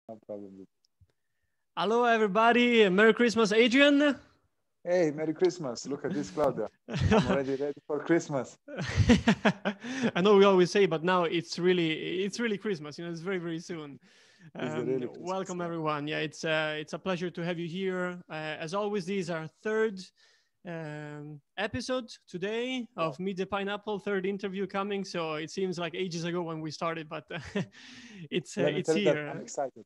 No problem. Hello, everybody. Merry Christmas, Adrian. Hey, Merry Christmas. Look at this, Claudia. I'm already ready for Christmas. I know we always say, but now it's really Christmas. It's very very soon. It's really Christmas. Welcome Yeah. everyone. Yeah, it's a pleasure to have you here. As always, this is our third episode today Yeah. of Meet the Pineapple. Third interview coming. So it seems like ages ago when we started, but Let me it's tell you that I'm here. excited.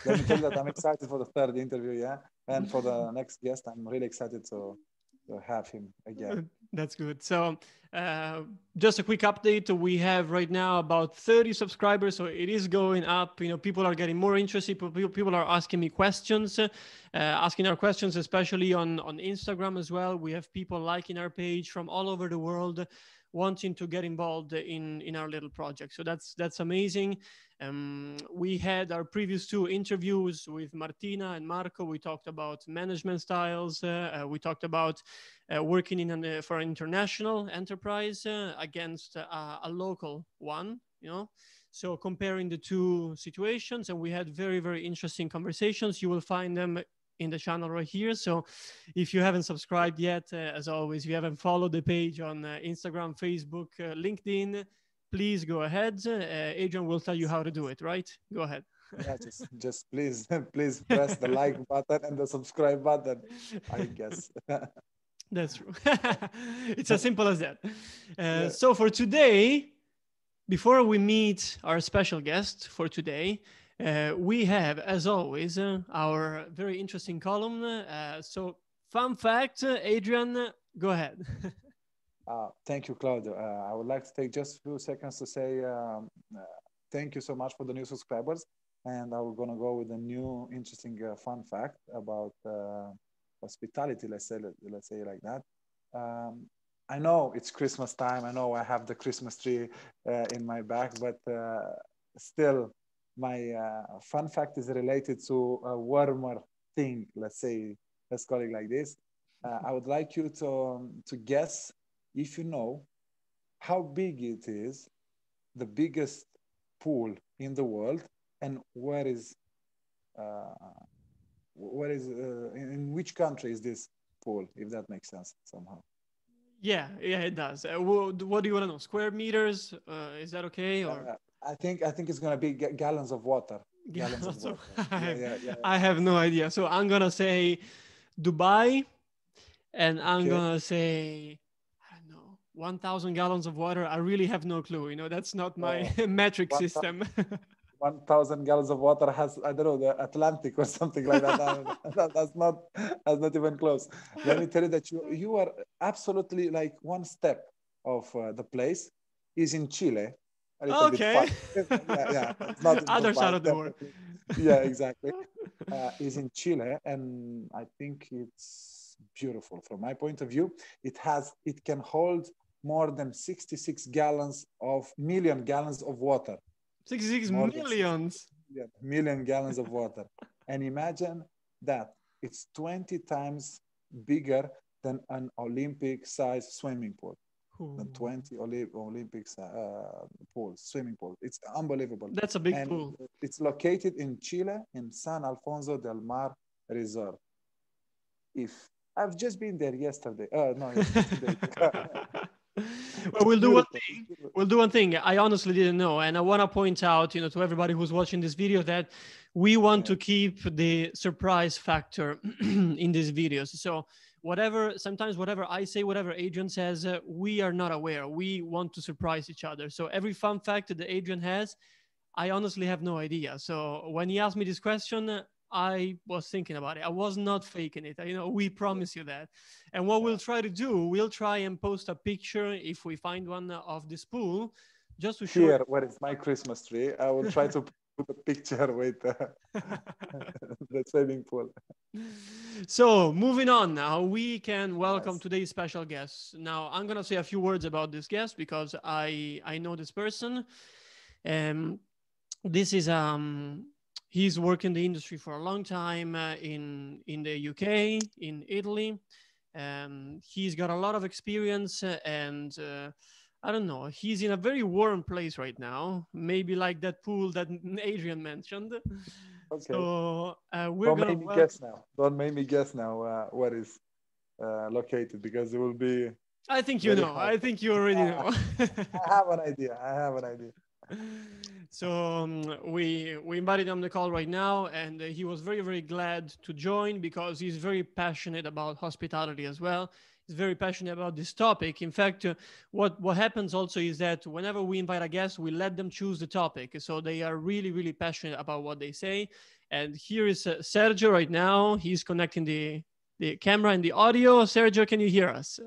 Let me tell you that I'm excited for the third interview. Yeah. And for the next guest, I'm really excited to have him again. That's good. So, uh, just a quick update. We have right now about 30 subscribers, so it is going up. People are getting more interested. People are asking me questions, asking our questions, especially on Instagram as well. We have people liking our page from all over the world, wanting to get involved in our little project. So that's amazing. We had our previous two interviews with Martina and Marco. We talked about management styles. We talked about working for an international enterprise against a local one. So comparing the two situations, and we had very very interesting conversations. You will find them in the channel right here. So if you haven't subscribed yet, as always, if you haven't followed the page on Instagram, Facebook, LinkedIn, please go ahead. Adrian will tell you how to do it, right? Go ahead. Yeah. Just please, please press the like button and the subscribe button. I guess. That's true. It's as simple as that. Yeah. So for today, before we meet our special guest for today, we have, as always, our very interesting column. So, fun fact, Adrian, go ahead. Thank you, Claudio. I would like to take just a few seconds to say thank you so much for the new subscribers. And I was going to go with a new interesting fun fact about hospitality, let's say like that. Um, I know it's Christmas time. I know I have the Christmas tree in my back, but still, my fun fact is related to a warmer thing. Let's call it like this. I would like you to guess if you know how big it is, the biggest pool in the world, and uh, in which country is this pool, if that makes sense somehow. Yeah, it does. What do you want to know? Square meters? Is that okay? Or I think it's gonna be gallons of water. Gallons of so water. Yeah, yeah, yeah. I have no idea. So I'm gonna say Dubai, and I'm Okay. gonna say I don't know 1,000 gallons of water. I really have no clue. That's not my Oh, metric one system. 1,000 gallons of water has, I don't know, the Atlantic or something like that. That's not even close. Let me tell you that you are absolutely like one step of the place is in Chile, a little bit Okay. far. Yeah, yeah, it's not in Other side Dubai, of the world. definitely. Yeah, exactly. Is in Chile, and I think it's beautiful. From my point of view, it can hold more than 66 gallons of million gallons of water, 66 more than 60 millions. million gallons of water. And imagine that it's 20 times bigger than an Olympic sized swimming pool, than Ooh, 20 Olympics swimming pool. It's unbelievable. that's a big And pool. it's located in Chile, in San Alfonso del Mar Resort. If I've just been there yesterday, no, yesterday, 2 days ago. Well, It's beautiful. It's beautiful. we'll do one thing. I honestly didn't know, and I want to point out, to everybody who's watching this video, that we want Yeah. to keep the surprise factor in these videos. So whatever I say, whatever Adrian says, we are not aware. We want to surprise each other. So every fun fact that Adrian has, I honestly have no idea. So when he asked me this question, I was thinking about it. I was not faking it. We promise you that. And what Yeah. we'll try to do, we'll try and post a picture if we find one of this pool, just to show Here, where is my Christmas tree? I will try to put a picture with the swimming pool. So moving on now, we can welcome Nice. today's special guest. Now I'm gonna say a few words about this guest because I know this person. Um, this is he's worked in the industry for a long time in the UK, in Italy. He's got a lot of experience and I don't know. He's in a very warm place right now, maybe like that pool that Adrian mentioned. Okay. So we're Don't gonna make me guess now. Don't make me guess now where is located because it will be I think you very know. hard. I think you already Ah, know. I have an idea. I have an idea. So we invited him on the call right now, and he was very glad to join because he's very passionate about hospitality as well. He's very passionate about this topic. In fact, what happens also is that whenever we invite a guest, we let them choose the topic, so they are really passionate about what they say. And here is Sergio right now. He's connecting the camera and the audio. Sergio, can you hear us?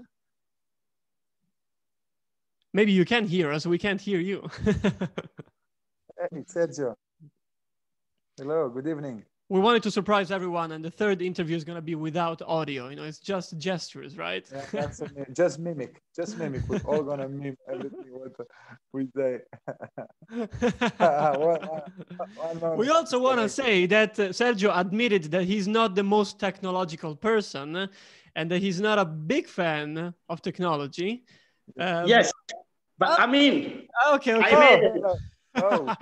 Maybe you can hear us. We can't hear you. Hey, Sergio. Hello. Good evening. We wanted to surprise everyone, and the third interview is going to be without audio. It's just gestures, right? Yeah, that's just mimic. Just mimic. We're all gonna mimic everything what we say. We also want to say that Sergio admitted that he's not the most technological person and that he's not a big fan of technology. Yes, but I mean, okay. I made it. Hello. Oh.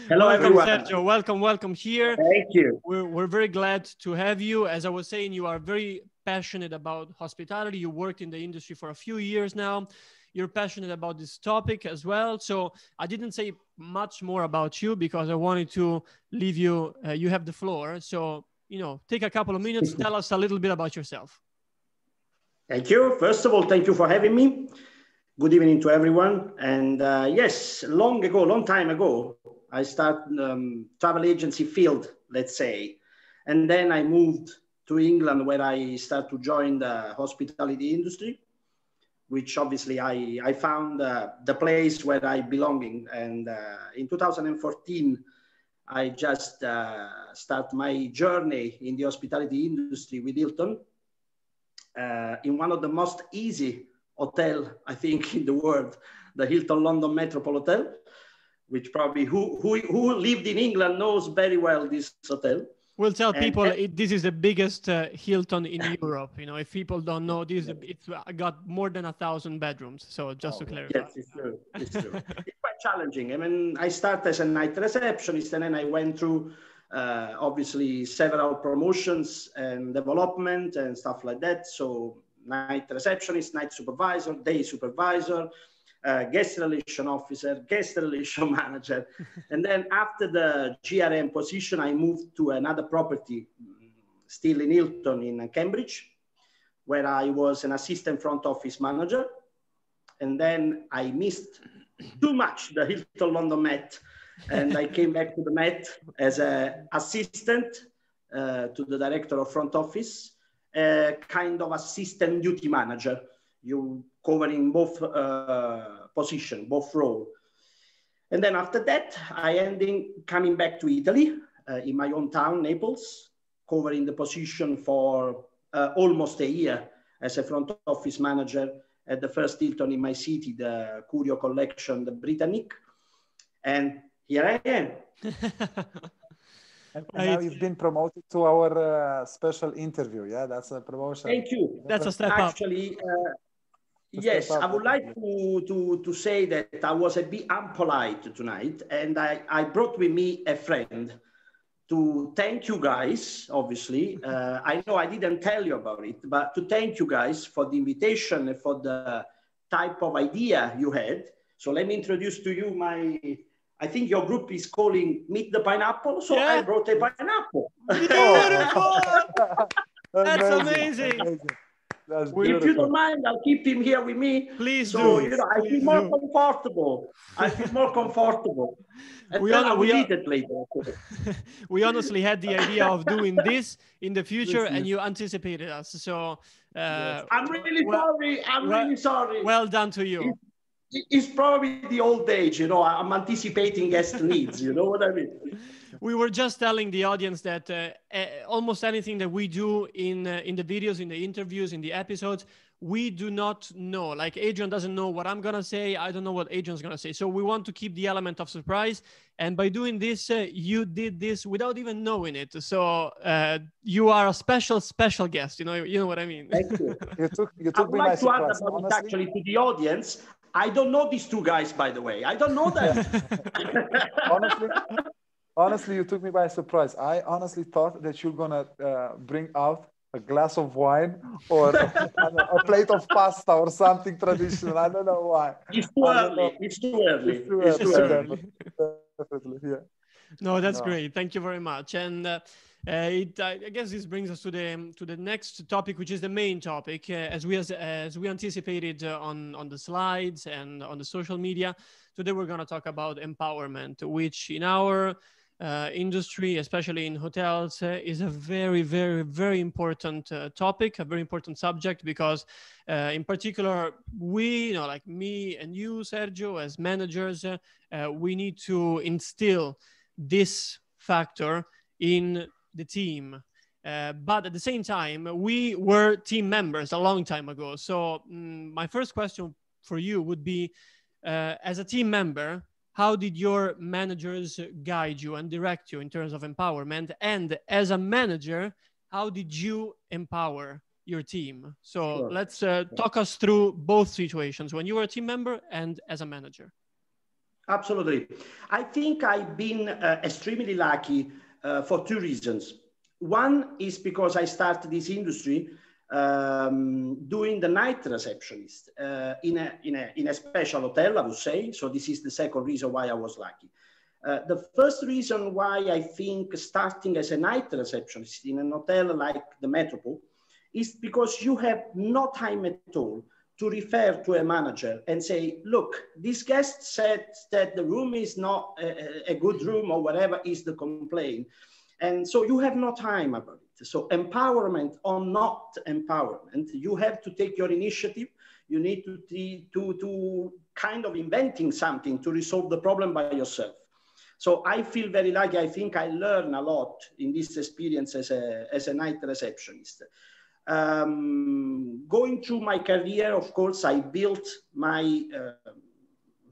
Hello, Welcome, everyone. Sergio. Welcome here. Thank you. We're very glad to have you. As I was saying, you are very passionate about hospitality. You worked in the industry for a few years now. You're passionate about this topic as well. So I didn't say much more about you because I wanted to leave you, you have the floor. So, take a couple of minutes, tell us a little bit about yourself. Thank you. First of all, thank you for having me. Good evening to everyone. And yes, long time ago, I started travel agency field, let's say. And then I moved to England where I started to join the hospitality industry, which obviously I found the place where I belong. And in 2014, I just start my journey in the hospitality industry with Hilton in one of the most easy hotel, I think, in the world, the Hilton London Metropole Hotel, which probably who lived in England knows very well this hotel. We'll tell people this is the biggest Hilton in Europe. If people don't know, it's got more than 1,000 bedrooms. So just to clarify. Yes, it's true. It's true. It's quite challenging. I mean, I started as a night receptionist, and then I went through obviously several promotions and development and stuff like that. So night receptionist, night supervisor, day supervisor, guest relation officer, guest relation manager. And then after the GRM position, I moved to another property, still in Hilton in Cambridge, where I was an assistant front office manager. And then I missed too much the Hilton London Met. And I came back to the Met as an assistant to the director of front office, kind of assistant duty manager. You covering both position, both role. And then after that, I ended coming back to Italy in my own town, Naples, covering the position for almost a year as a front office manager at the first Hilton in my city, the Curio Collection, the Britannic. And here I am. And now you've been promoted to our special interview. Yeah, that's a promotion. Thank you. That's a step up. Actually, yes, I would like to say that I was a bit unpolite tonight, and I brought with me a friend to thank you guys, obviously. I know I didn't tell you about it, but to thank you guys for the invitation and for the type of idea you had. So let me introduce to you I think your group is calling Meet the Pineapple, so yeah. I brought a pineapple. Beautiful! That's amazing. That's if you don't mind, I'll keep him here with me. Please so, do. I feel more comfortable. I feel more comfortable. And I will eat it later. We honestly had the idea of doing this in the future, and you anticipated us. So yes. I'm really sorry. I'm really sorry. Well done to you. It's probably the old age, I'm anticipating guest needs, you know what I mean? We were just telling the audience that almost anything that we do in the videos, in the interviews, in the episodes, we do not know. Like Adrian doesn't know what I'm going to say. I don't know what Adrian's going to say. So we want to keep the element of surprise. And by doing this, you did this without even knowing it. So you are a special guest. You know what I mean? Thank you. you took me by surprise. I would like to add about it actually to the audience. I don't know these two guys, by the way. I don't know them. honestly, you took me by surprise. I honestly thought that you're gonna bring out a glass of wine or I don't know, a plate of pasta or something traditional. I don't know why. It's too I don't know. early. It's too early. It's too It's early. too It's too early. early. Definitely. Yeah. No, that's No. great. Thank you very much. And I guess this brings us to the next topic, which is the main topic, as we anticipated on the slides and on the social media. Today we're going to talk about empowerment, which in our industry, especially in hotels, is a very, very, very important topic, a very important subject, because in particular, we, you know, like me and you, Sergio, as managers, we need to instill this factor in the team. But at the same time, we were team members a long time ago. So my first question for you would be, as a team member, how did your managers guide you and direct you in terms of empowerment? And as a manager, how did you empower your team? So Sure. let's talk us through both situations, when you were a team member and as a manager. Absolutely. I think I've been extremely lucky for two reasons. One is because I started this industry doing the night receptionist in a special hotel, I would say. So this is the second reason why I was lucky. The first reason why I think starting as a night receptionist in an hotel like the Metropole is because you have no time at all to refer to a manager and say, look, this guest said that the room is not a good room or whatever is the complaint. And so you have no time about it. So empowerment or not empowerment, you have to take your initiative. You need to kind of inventing something to resolve the problem by yourself. So I feel very lucky. I think I learned a lot in this experience as a night receptionist. Going through my career, of course, I built my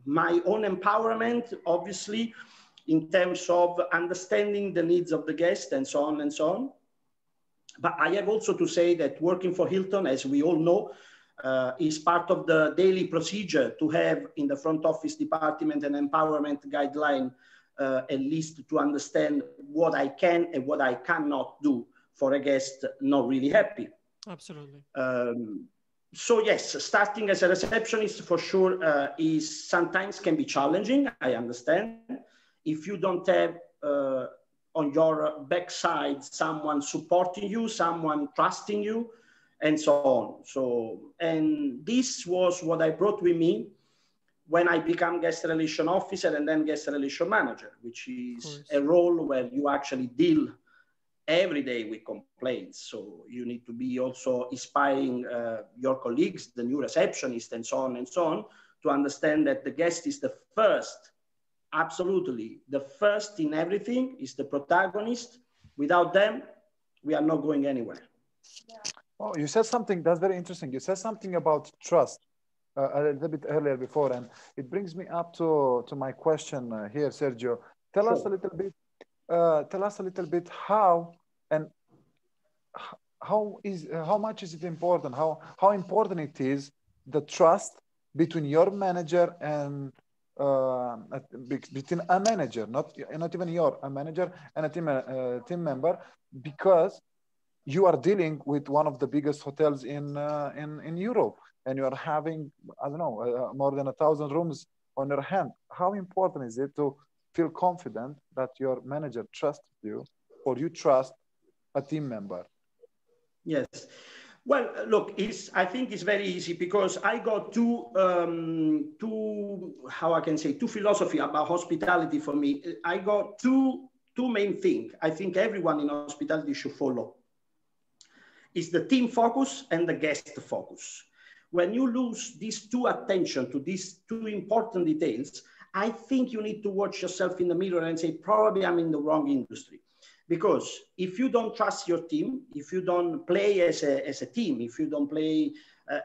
own empowerment, obviously, in terms of understanding the needs of the guest and so on and so on. But I have also to say that working for Hilton, as we all know, is part of the daily procedure to have in the front office department an empowerment guideline, at least to understand what I can and what I cannot do for a guest not really happy. Absolutely. So yes, starting as a receptionist for sure is sometimes can be challenging. I understand. If you don't have on your backside someone supporting you, someone trusting you, and so on. So, and this was what I brought with me when I became guest relation officer and then guest relation manager, which is a role where you actually deal every day with complaints. So you need to be also inspiring your colleagues, the new receptionist, and so on, to understand that the guest is the first, absolutely the first in everything, is the protagonist. Without them, we are not going anywhere. Oh, you said something that's very interesting. You said something about trust a little bit earlier before, and it brings me up to my question here, Sergio. Tell us a little bit. Tell us a little bit how and how much is it important? How important it is the trust between your manager and between a manager, not even a manager and a team member, because you are dealing with one of the biggest hotels in Europe, and you are having, I don't know, more than 1,000 rooms on your hand. How important is it to feel confident that your manager trusts you, or you trust a team member? Yes. Well, look, I think it's very easy because I got two, how I can say, two philosophy about hospitality for me. I got two main things I think everyone in hospitality should follow. Is the team focus and the guest focus. When you lose these two attention to these two important details, I think you need to watch yourself in the mirror and say, probably I'm in the wrong industry. Because if you don't trust your team, if you don't play as a team, if you don't play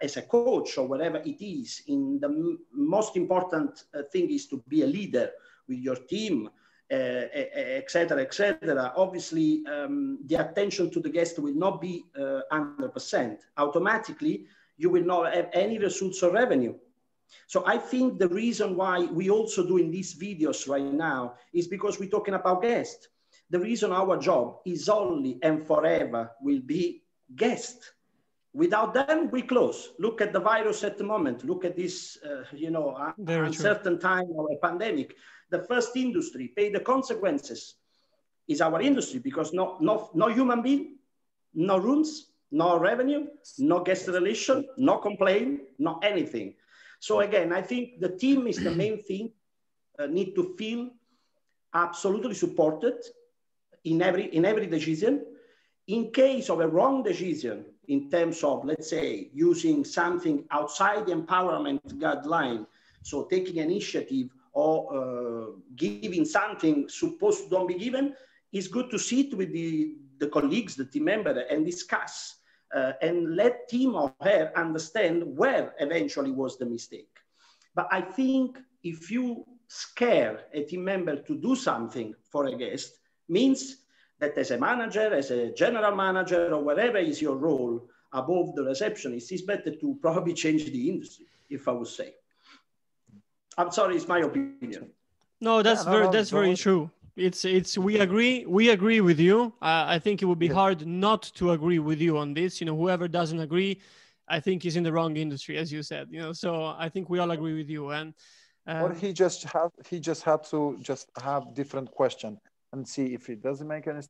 as a coach or whatever it is, in the most important thing is to be a leader with your team, etc., etc. Obviously, the attention to the guest will not be 100%. Automatically, you will not have any results or revenue. So I think the reason why we also doing these videos right now is because we're talking about guests. The reason our job is only and forever will be guests. Without them, we close. Look at the virus at the moment. Look at this, uncertain time of a pandemic. The first industry pay the consequences is our industry, because no human being, no rooms, no revenue, no guest relation, no complaint, no anything. So again, I think the team is the main thing. Need to feel absolutely supported in every decision. In case of a wrong decision, in terms of, let's say, using something outside the empowerment guideline, so taking initiative or giving something supposed to don't be given, it's good to sit with the colleagues, the team member, and discuss and let him or her understand where eventually was the mistake. But I think if you scare a team member to do something for a guest, means that as a manager, as a general manager, or whatever is your role above the receptionist, it's better to probably change the industry, if I would say. I'm sorry, it's my opinion. No, that's very true. We agree with you. I think it would be hard not to agree with you on this. Whoever doesn't agree, I think is in the wrong industry, as you said. So I think we all agree with you. And or he just had to just have different question and see if he doesn't make any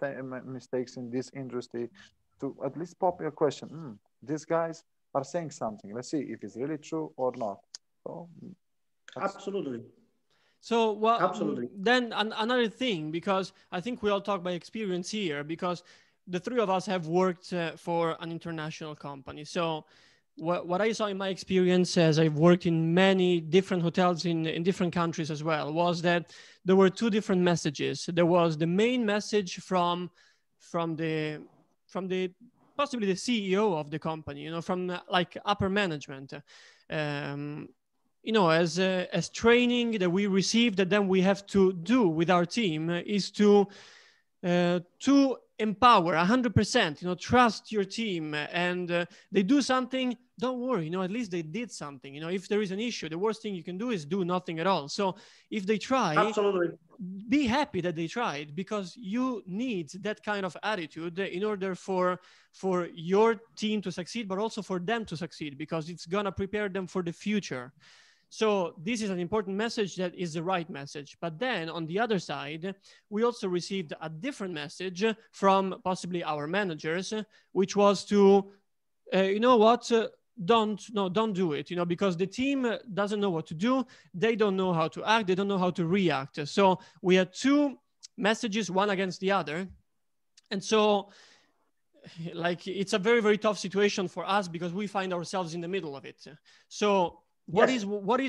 mistakes in this industry, to at least pop your question. These guys are saying something. Let's see if it's really true or not. So absolutely. So absolutely. Then another thing, because I think we all talk by experience here, because the three of us have worked for an international company. So what I saw in my experience, as I've worked in many different hotels in different countries as well, was that there were two different messages. There was the main message from the possibly the CEO of the company, from like upper management, as training that we received that then we have to do with our team is to empower 100%, trust your team, and they do something, don't worry, at least they did something. If there is an issue, the worst thing you can do is do nothing at all. So if they try, absolutely, be happy that they tried, because you need that kind of attitude in order for your team to succeed, but also for them to succeed, because it's gonna prepare them for the future. So this is an important message that is the right message. But then on the other side, we also received a different message from possibly our managers, which was to, don't do it, because the team doesn't know what to do. They don't know how to act. They don't know how to react. So we had two messages, one against the other. And so it's a very, very tough situation for us, because we find ourselves in the middle of it. So what is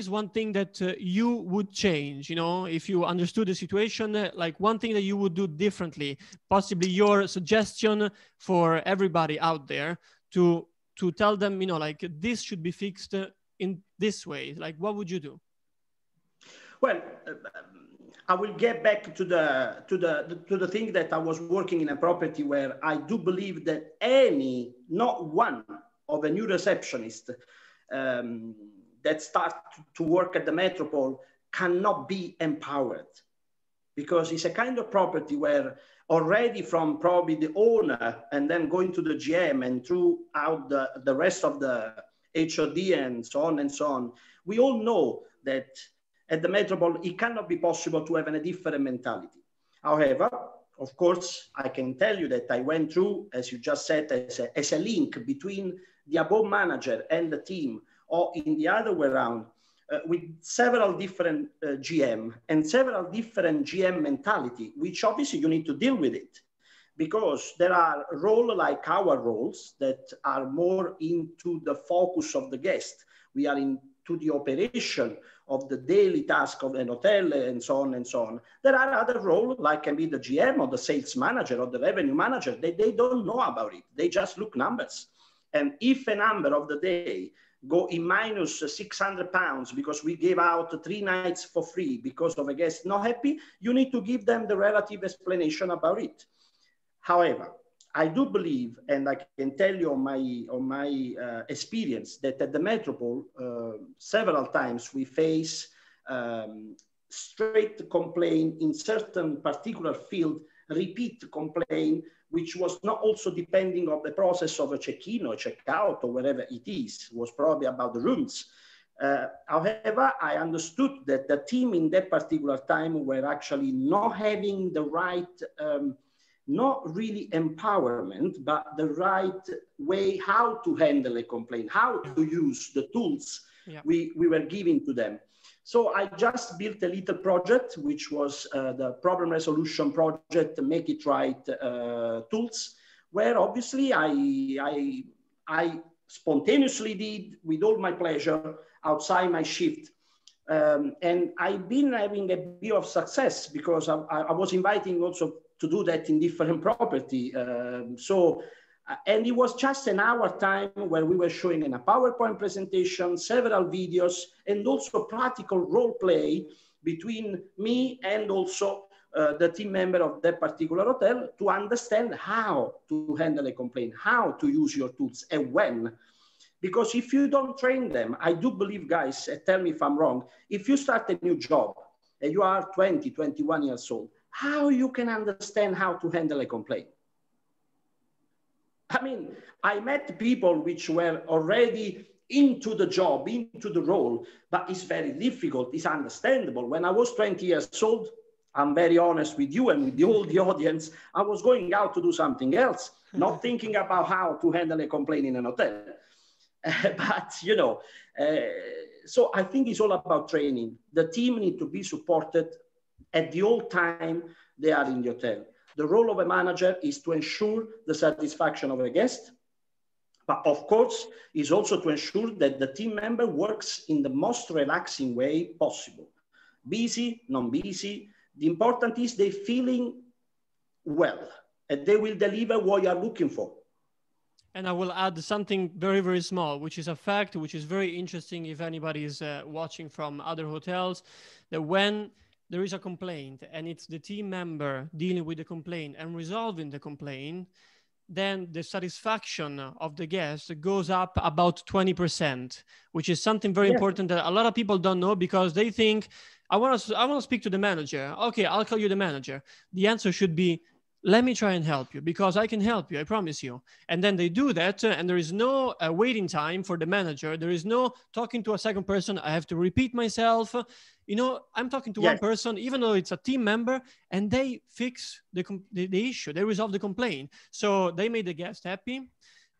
one thing that you would change, if you understood the situation, like one thing that you would do differently, possibly your suggestion for everybody out there to tell them, this should be fixed in this way? Like, what would you do? Well, I will get back to the thing that I was working in a property where I do believe that not one of a new receptionist that start to work at the Metropole cannot be empowered, because it's a kind of property where already from probably the owner and then going to the GM and throughout the rest of the HOD and so on, we all know that at the Metropole, it cannot be possible to have a different mentality. However, of course, I can tell you that I went through, as you just said, as a link between the above manager and the team, or in the other way around, with several different GM and several different GM mentality, which obviously you need to deal with it, because there are roles like our roles that are more into the focus of the guest. We are into the operation of the daily task of an hotel and so on and so on. There are other roles, like can be the GM or the sales manager or the revenue manager. They don't know about it. They just look numbers. And if a number of the day go in minus 600 pounds because we gave out 3 nights for free because of a guest not happy, you need to give them the relative explanation about it. However, I do believe, and I can tell you on my experience, that at the Metropole, several times we face straight complaint in certain particular field, repeat complaint, which was not also depending on the process of a check-in or check-out or whatever it is, was probably about the rooms. However, I understood that the team in that particular time were actually not having the right, not really empowerment, but the right way how to handle a complaint, how to use the tools we were giving to them. So I just built a little project, which was the problem resolution project, Make It Right tools, where obviously I spontaneously did with all my pleasure outside my shift. And I've been having a bit of success because I was inviting also to do that in different property. And it was just an hour time where we were showing in a PowerPoint presentation, several videos, and also practical role play between me and also the team member of that particular hotel to understand how to handle a complaint, how to use your tools and when. Because if you don't train them, I do believe, guys, tell me if I'm wrong, if you start a new job and you are 20, 21 years old, how you can understand how to handle a complaint? I mean, I met people which were already into the job, into the role, but it's very difficult. It's understandable. When I was 20 years old, I'm very honest with you and with all the audience, I was going out to do something else, not thinking about how to handle a complaint in an hotel. But, you know, so I think it's all about training. The team need to be supported at the whole time they are in the hotel. The role of a manager is to ensure the satisfaction of a guest, but of course, is also to ensure that the team member works in the most relaxing way possible. Busy, non-busy. The important is they feeling well, and they will deliver what you are looking for. And I will add something very, very small, which is a fact, which is very interesting if anybody is watching from other hotels, that when there is a complaint and it's the team member dealing with the complaint and resolving the complaint, then the satisfaction of the guest goes up about 20%, which is something very important that a lot of people don't know because they think, I want to speak to the manager. Okay, I'll call you the manager. The answer should be, let me try and help you because I can help you, I promise you. And then they do that and there is no waiting time for the manager. There is no talking to a second person. I have to repeat myself. You know, I'm talking to one person, even though it's a team member, and they fix the issue. They resolve the complaint. So they made the guest happy.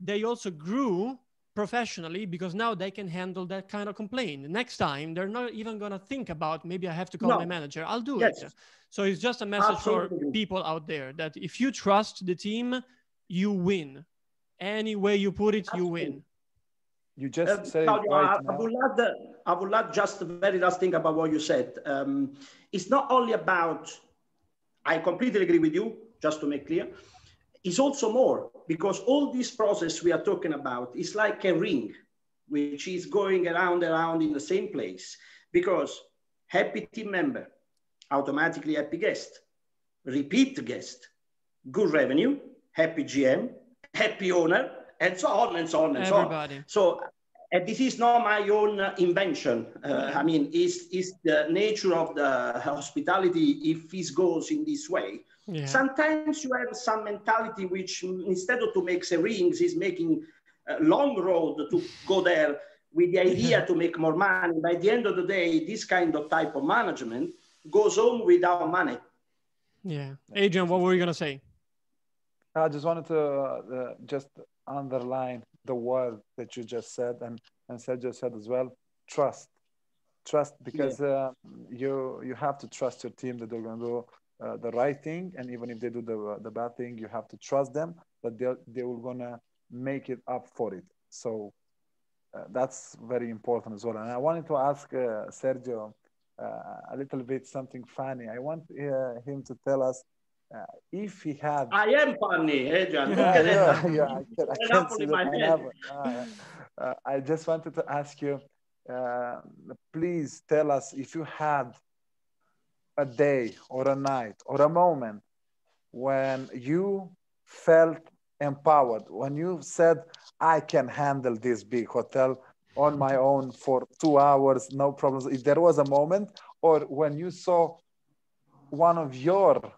They also grew professionally because now they can handle that kind of complaint. Next time, they're not even going to think about, maybe I have to call my manager. I'll do it. So it's just a message for people out there that if you trust the team, you win. Any way you put it, you win. You just said Claudio, right I would like just the very last thing about what you said. It's not only about, I completely agree with you, just to make clear. It's also more, because all this process we are talking about is like a ring, which is going around in the same place. Because happy team member, automatically happy guest, repeat guest, good revenue, happy GM, happy owner, and so on and so on and Everybody. so on. So and this is not my own invention. I mean, it's the nature of the hospitality if this goes in this way. Yeah. Sometimes you have some mentality which, instead of to make the rings, is making a long road to go there with the idea to make more money. By the end of the day, this kind of type of management goes on without money. Yeah. Adrian, what were you going to say? I just wanted to just underline the word that you just said, and Sergio said as well, trust, because you have to trust your team that they're going to do the right thing, and even if they do the bad thing, you have to trust them that they were going to make it up for it. So that's very important as well. And I wanted to ask Sergio a little bit something funny. I want him to tell us if he had. I am funny, Adrian. Look at it. I can't see that. I just wanted to ask you, please tell us if you had a day or a night or a moment when you felt empowered, when you said, I can handle this big hotel on my own for 2 hours, no problems. If there was a moment, or when you saw one of your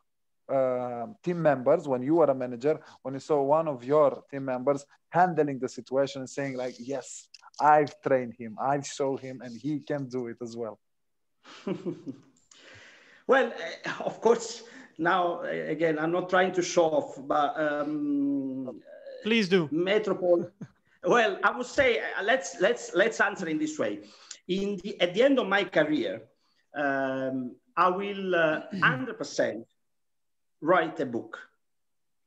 team members, when you were a manager, when you saw one of your team members handling the situation and saying like, yes, I've trained him, I've showed him, and he can do it as well. Well, of course, now, again, I'm not trying to show off, but please do. Metropole. Well, I would say let's answer in this way. At the end of my career, I will 100% write a book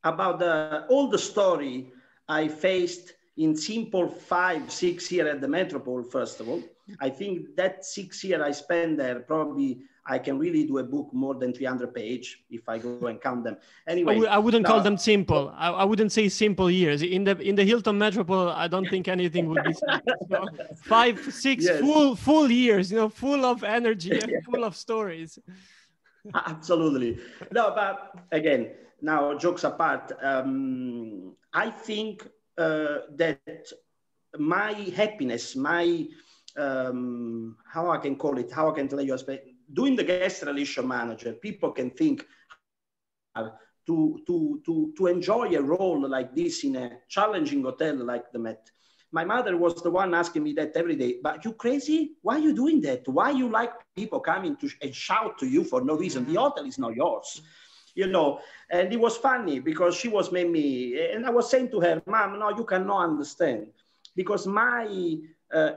about all the story I faced in simple 5-6 years at the Metropole. First of all, I think that 6 years I spent there, probably I can really do a book more than 300 pages if I go and count them. Anyway, I wouldn't call them simple. I wouldn't say simple years. In the Hilton Metropole, I don't think anything would be simple. So 5-6 yes. full years, full of energy and full of stories. Absolutely. No, but again, now jokes apart, I think that my happiness, my how I can call it, how I can tell you, doing the guest relation manager, people can think to enjoy a role like this in a challenging hotel like the Met. My mother was the one asking me that every day, but you crazy? Why are you doing that? Why you like people coming to and shout to you for no reason? The hotel is not yours. And it was funny because she was made me, and I was saying to her, Mom, no, you cannot understand, because my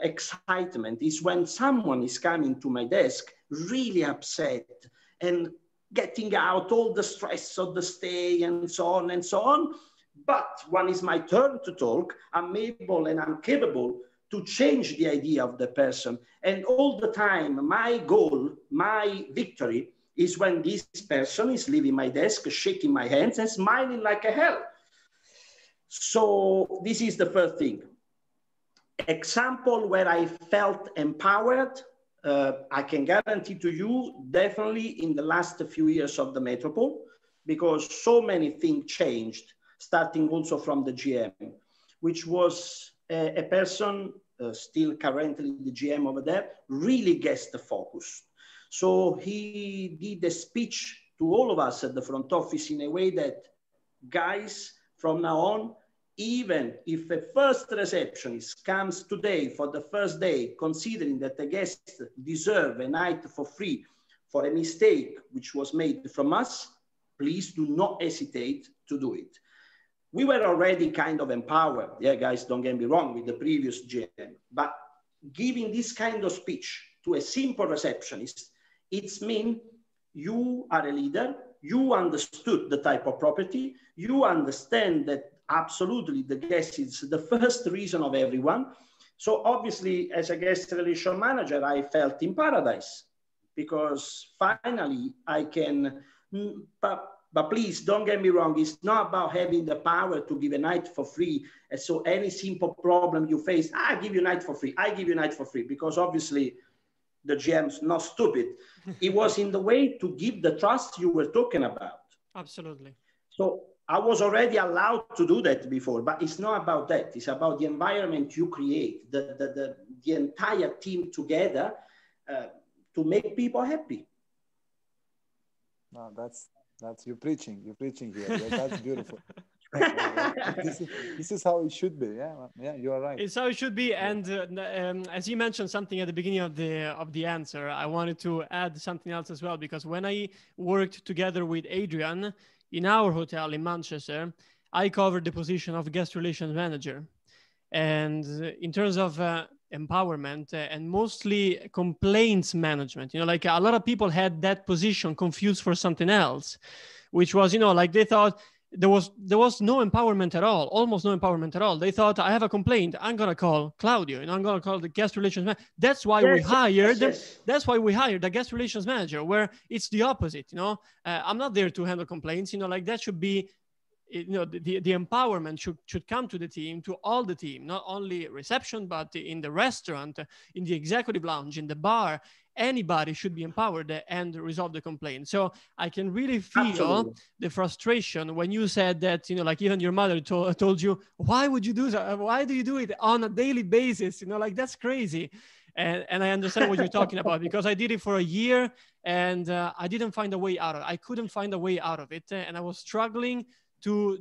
excitement is when someone is coming to my desk really upset and getting out all the stress of the stay and so on and so on. But when it's my turn to talk, I'm able and I'm capable to change the idea of the person. And all the time, my goal, my victory is when this person is leaving my desk, shaking my hands and smiling like a hell. So this is the first thing. Example where I felt empowered, I can guarantee to you, definitely in the last few years of the Metropole, because so many things changed, starting also from the GM, which was a person, still currently the GM over there, really guest focused. So he did a speech to all of us at the front office in a way that, guys, from now on, even if a first receptionist comes today for the first day, considering that the guest deserve a night for free for a mistake which was made from us, please do not hesitate to do it. We were already kind of empowered. Yeah, guys, don't get me wrong, with the previous GM, but giving this kind of speech to a simple receptionist, it's mean you are a leader, you understood the type of property, you understand that absolutely the guest is the first reason of everyone. So obviously, as a guest relation manager, I felt in paradise because finally I can, but please don't get me wrong, it's not about having the power to give a night for free. And so any simple problem you face, I give you a night for free, I give you a night for free, because obviously the GM's not stupid. It was in the way to give the trust you were talking about. Absolutely. So I was already allowed to do that before, but it's not about that. It's about the environment you create, the entire team together to make people happy. No, that's you're preaching here. That's beautiful. This is how it should be. Yeah, you are right. It's how it should be. And as you mentioned something at the beginning of the answer, I wanted to add something else as well, because when I worked together with Adrian in our hotel in Manchester, I covered the position of guest relations manager. And in terms of empowerment and mostly complaints management, like a lot of people had that position confused for something else, which was, like they thought there was no empowerment at all, almost no empowerment at all. They thought, I have a complaint, I'm going to call Claudio, I'm going to call the guest relations manager. That's why we hired the guest relations manager, where it's the opposite. I'm not there to handle complaints. Like that should be, the empowerment should come to the team, to all the team, not only reception, but in the restaurant, in the executive lounge, in the bar. anybody should be empowered and resolve the complaint. So I can really feel Absolutely. the frustration when you said that, you know, like even your mother told you, why would you do that? Why do you do it on a daily basis? You know, like that's crazy. And I understand what you're talking about, because I did it for a year and I didn't find a way out of it. I couldn't find a way out of it. And I was struggling to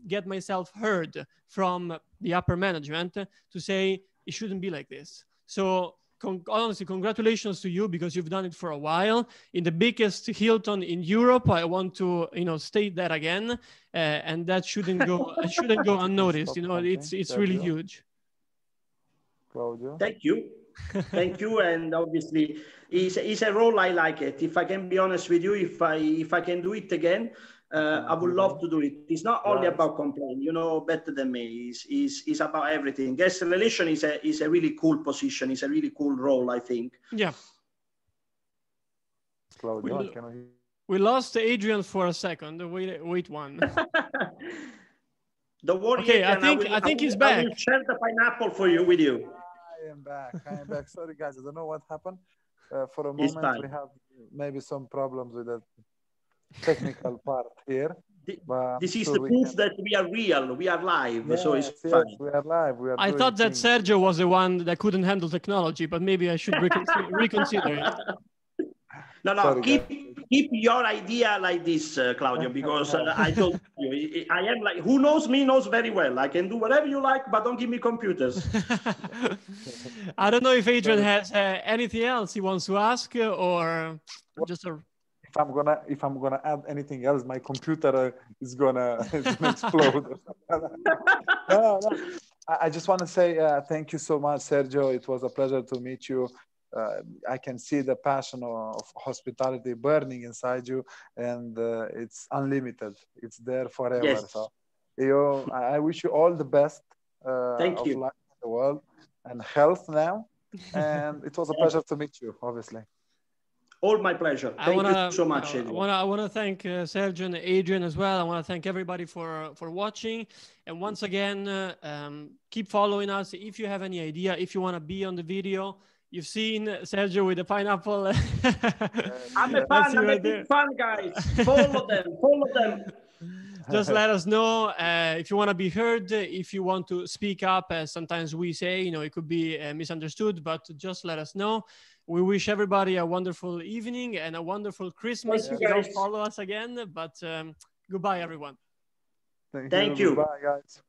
get myself heard from the upper management to say it shouldn't be like this. So honestly, congratulations to you, because you've done it for a while in the biggest Hilton in Europe. I want to, you know, state that again, and that shouldn't go unnoticed. You know, it's really huge. Claudio. Thank you. Thank you. And obviously, it's a role I like it. If I can be honest with you, if I can do it again, I would love to do it. It's not only about complaining, you know, better than me. It's about everything. Guest relation is a really cool position. It's a really cool role, I think. Yeah. Claudio, we lost Adrian for a second. Wait one. Don't worry. Okay, Adrian, I think he's back. I will share the pineapple with you. I am back. Sorry, guys. I don't know what happened. For a moment, we have maybe some problems with the technical part here. This is the proof that we are real. We are live. Yes, so it's fine. We are live. I thought that Sergio was the one that couldn't handle technology, but maybe I should reconsider it. No, sorry, keep your idea like this, Claudio, because I told you, I am like, who knows me knows very well. I can do whatever you like, but don't give me computers. I don't know if Adrian has anything else he wants to ask, or just a... If I'm gonna add anything else, my computer is gonna explode. No. I just want to say thank you so much, Sergio. It was a pleasure to meet you. I can see the passion of hospitality burning inside you, and it's unlimited. It's there forever. Yes. So, I wish you all the best of life in the world and health now. And it was a pleasure to meet you, obviously. All my pleasure. Thank you so much. I want to thank Sergio and Adrian as well. I want to thank everybody for watching. And once again, keep following us. If you have any idea, if you want to be on the video, you've seen Sergio with the pineapple. I'm a fan. I'm a big fan, guys. Follow them. Just let us know if you want to be heard, if you want to speak up. Sometimes we say, you know, it could be misunderstood, but just let us know. We wish everybody a wonderful evening and a wonderful Christmas. If you don't follow us again, but goodbye, everyone. Thank you. Bye, guys.